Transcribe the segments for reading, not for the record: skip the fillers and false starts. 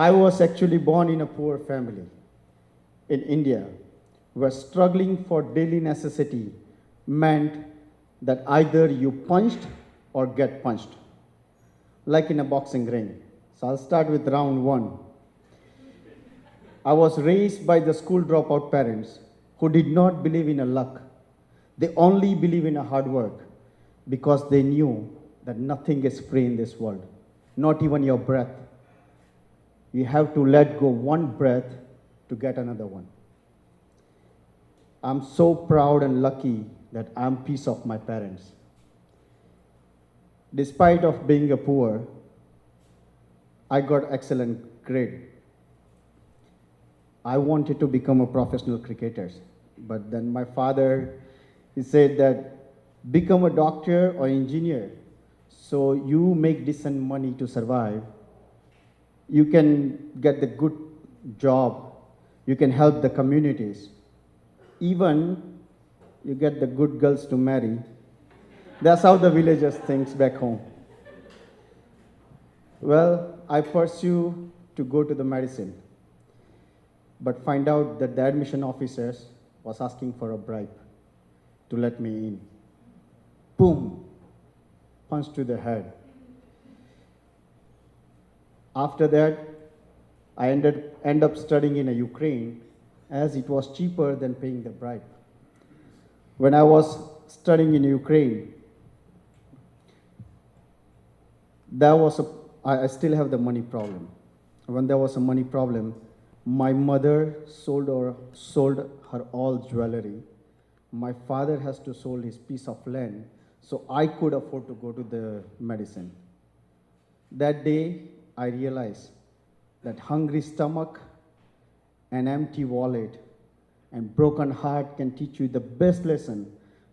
I was actually born in a poor family in India, where struggling for daily necessity meant that either you punched or get punched, like in a boxing ring. So I'll start with round one. I was raised by the school dropout parents who did not believe in a luck. They only believe in a hard work because they knew that nothing is free in this world, not even your breath. You have to let go one breath to get another one. I'm so proud and lucky that I'm piece of my parents. Despite of being a poor, I got excellent grade. I wanted to become a professional cricketer, but then my father, he said that become a doctor or engineer, so you make decent money to survive. You can get the good job, you can help the communities, even you get the good girls to marry. That's how the villagers thinks back home. Well, I pursue to go to the medicine, but find out that the admission officers was asking for a bribe to let me in. Boom, punch to the head. After that, I end up studying in Ukraine as it was cheaper than paying the bribe. When I was studying in Ukraine, I still have the money problem. When there was a money problem, my mother sold her all jewelry. My father has to sold his piece of land, so I could afford to go to the medicine. That day, I realized that hungry stomach, an empty wallet, and broken heart can teach you the best lesson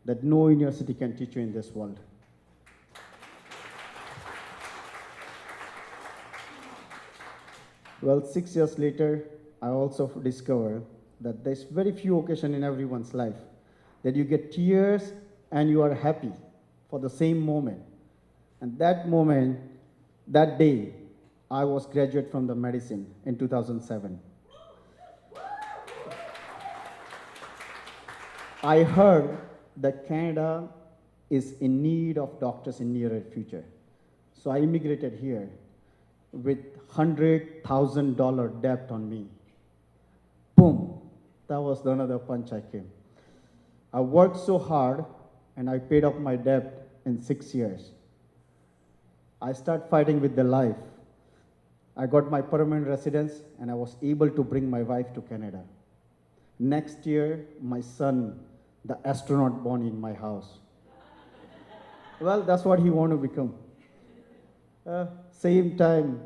that no university can teach you in this world. Well, 6 years later, I also discovered that there's very few occasions in everyone's life that you get tears and you are happy for the same moment. And that moment, that day, I was graduate from the medicine in 2007. I heard that Canada is in need of doctors in near future. So I immigrated here with $100,000 debt on me. Boom, that was another punch I came. I worked so hard and I paid off my debt in 6 years. I started fighting with the life. I got my permanent residence and I was able to bring my wife to Canada. Next year, my son, the astronaut born in my house. Well, that's what he want to become. Same time,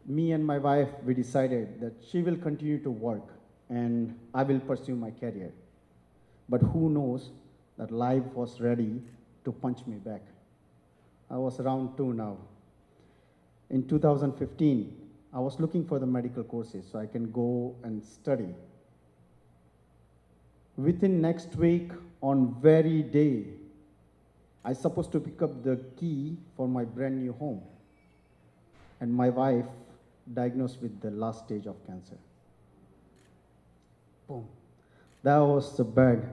me and my wife, we decided that she will continue to work and I will pursue my career. But who knows that life was ready to punch me back. I was around 2 now. In 2015, I was looking for the medical courses so I can go and study. Within next week, on very day, I supposed to pick up the key for my brand new home. And my wife diagnosed with the last stage of cancer. Boom. That was so bad.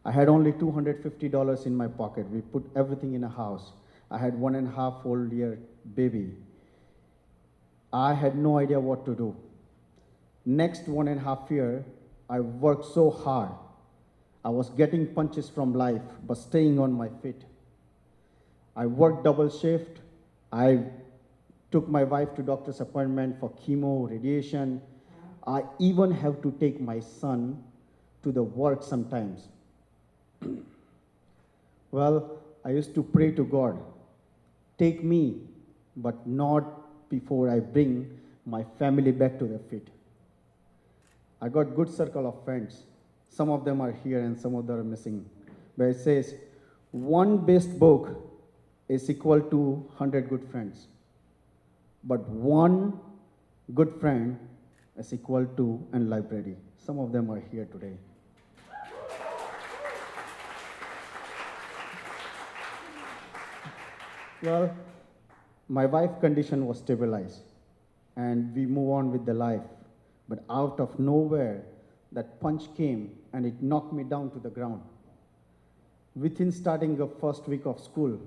I had only $250 in my pocket. We put everything in a house. I had 1.5 year baby. I had no idea what to do. Next 1.5 year, I worked so hard. I was getting punches from life, but staying on my feet. I worked double shift. I took my wife to doctor's appointment for chemo, radiation. I even have to take my son to the work sometimes. Well, I used to pray to God, take me, but not before I bring my family back to their feet. I got good circle of friends. Some of them are here and some of them are missing. But it says, one best book is equal to 100 good friends. But one good friend is equal to a library. Some of them are here today. Well, my wife's condition was stabilized. and we move on with the life. But out of nowhere, that punch came and it knocked me down to the ground. Within starting the first week of school,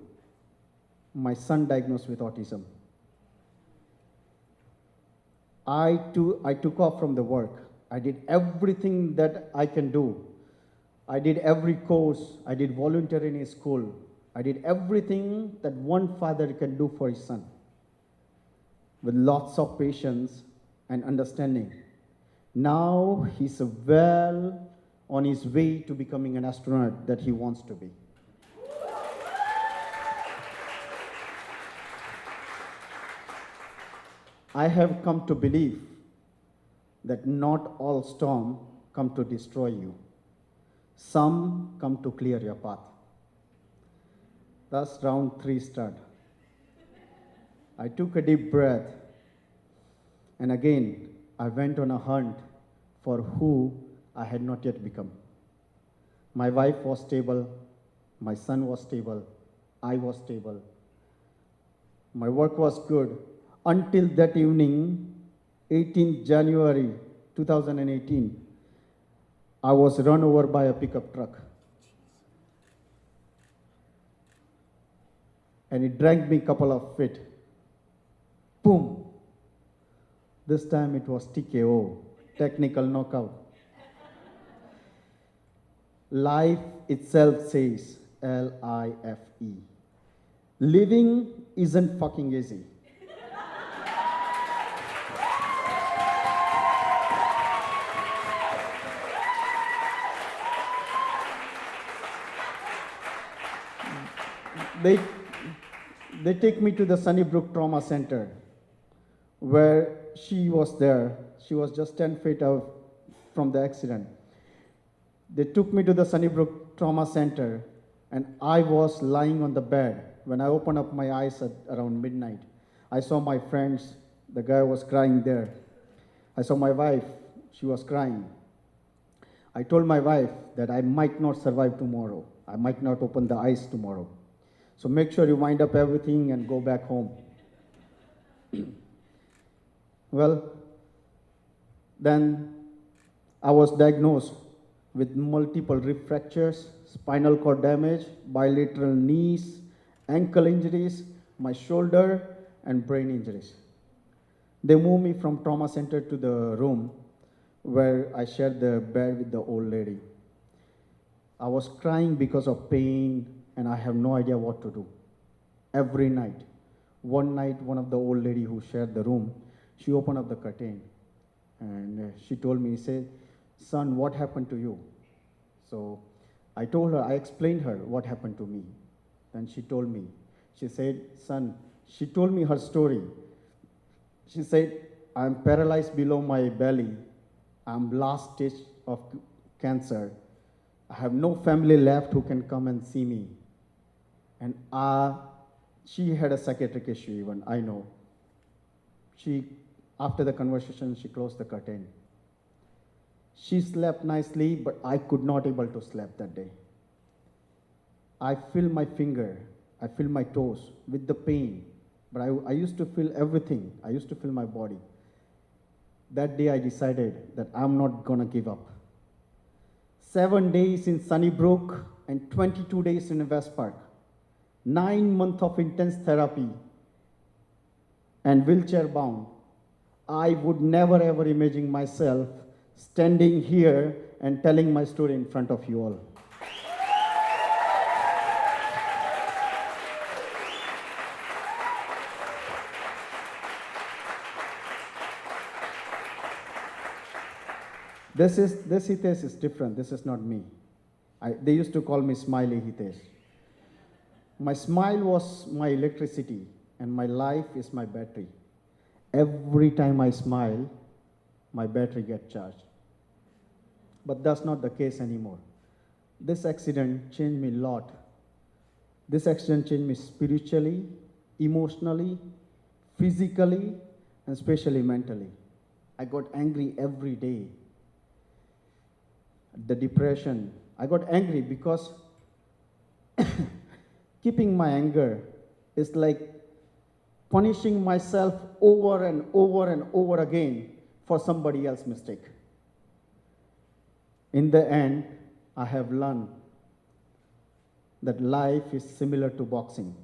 my son diagnosed with autism. I took off from the work. I did everything that I can do. I did every course. I did volunteer in his school. I did everything that one father can do for his son, with lots of patience and understanding. Now he's well on his way to becoming an astronaut that he wants to be. I have come to believe that not all storms come to destroy you. Some come to clear your path. Thus round 3 started. I took a deep breath, and again I went on a hunt for who I had not yet become. My wife was stable, my son was stable, I was stable. My work was good until that evening, 18th January 2018, I was run over by a pickup truck. And it dragged me a couple of feet. Boom. This time it was TKO, technical knockout. Life itself says L-I-F-E. Living isn't fucking easy. They take me to the Sunnybrook Trauma Center, where she was there. She was just 10 feet out from the accident. They took me to the Sunnybrook Trauma Center, and I was lying on the bed. When I opened up my eyes at around midnight, I saw my friends. The guy was crying there. I saw my wife. She was crying. I told my wife that I might not survive tomorrow. I might not open the eyes tomorrow. So make sure you wind up everything and go back home. Well, then I was diagnosed with multiple rib fractures, spinal cord damage, bilateral knees, ankle injuries, my shoulder, and brain injuries. They moved me from trauma center to the room where I shared the bed with the old lady. I was crying because of pain, and I have no idea what to do. Every night. One night, one of the old lady who shared the room, she opened up the curtain, and she told me, said, "Son, what happened to you?" So I told her, I explained her what happened to me. Then she told me, she said, "Son," she told me her story. She said, "I'm paralyzed below my belly. I'm last stage of cancer. I have no family left who can come and see me." And she had a psychiatric issue even, I know. After the conversation, she closed the curtain. She slept nicely, but I could not able to sleep that day. I feel my finger, I feel my toes with the pain, but I used to feel everything. I used to feel my body. That day I decided that I'm not gonna give up. 7 days in Sunnybrook and 22 days in West Park. 9 months of intense therapy and wheelchair bound. I would never ever imagine myself standing here and telling my story in front of you all. This Hitesh is different. This is not me. They used to call me Smiley Hitesh. My smile was my electricity, and my life is my battery. Every time I smile, my battery gets charged. But that's not the case anymore. This accident changed me a lot. This accident changed me spiritually, emotionally, physically, and especially mentally. I got angry every day. The depression. I got angry because keeping my anger is like punishing myself over and over and over again for somebody else's mistake. In the end, I have learned that life is similar to boxing.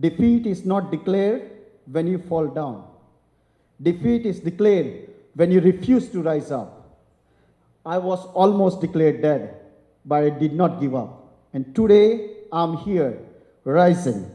Defeat is not declared when you fall down. Defeat is declared when you refuse to rise up. I was almost declared dead, but I did not give up. And today, I'm here, rising.